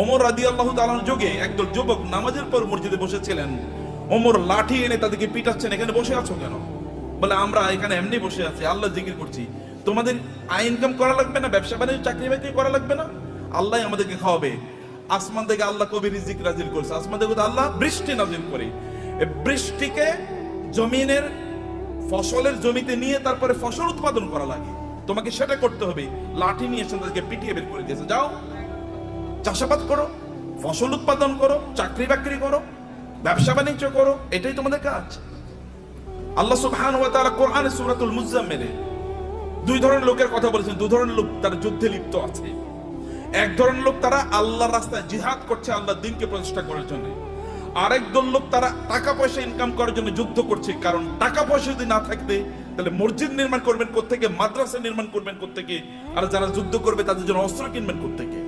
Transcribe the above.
ওমর রাদিয়াল্লাহু তাআলার যুগে একদল যুবক নামাজের পর মসজিদে বসেছিলেন। ওমর লাঠি এনে তাদেরকে পিটাচ্ছেন, এখানে বসে আছো কেন? বলে আমরা এখানে এমনি বসে আছি, আল্লাহ জিকির করছি। তোমাদের আয় ইনকাম করা লাগবে না, ব্যবসা বাণিজ্য চাকরি বাকরি করা লাগবে না, আল্লাহ আমাদেরকে খাওয়াবে। আসমান থেকে আল্লাহ কবি রিজিক নাজিল করছে, আসমান থেকে আল্লাহ বৃষ্টি নাজিল করে। এই বৃষ্টিকে জমিনের ফসলের জমিতে নিয়ে তারপরে ফসল উৎপাদন করা লাগে, তোমাকে সেটা করতে হবে। লাঠি নিয়ে এসে তাদেরকে পিটিয়ে বের করে দিয়েছে, যাও চাষাবাদ করো, ফসল উৎপাদন করো, চাকরি বাকরি করো, ব্যবসা বাণিজ্য করো, এটাই তোমাদের কাজ। আল্লাহ সুবহানাহু ওয়া তাআলা কোরআনে সূরাতুল মুজাম্মিলে দুই ধরনের লোকের কথা বলেছেন। দুই ধরনের লোক তারা যুদ্ধে লিপ্ত আছে। এক ধরনের লোক তারা আল্লাহর রাস্তায় জিহাদ করছে আল্লাহর দ্বীনকে প্রতিষ্ঠা করার জন্য। আরেক দল লোক তারা টাকা পয়সা ইনকাম করার জন্য যুদ্ধ করছে। কারণ টাকা পয়সা যদি না থাকবে তাহলে মসজিদ নির্মাণ করবেন কোত্থেকে, মাদ্রাসা নির্মাণ করবেন কোত্থেকে, আর যারা যুদ্ধ করবে তাদের জন্য অস্ত্র কিনবেন কোত্থেকে।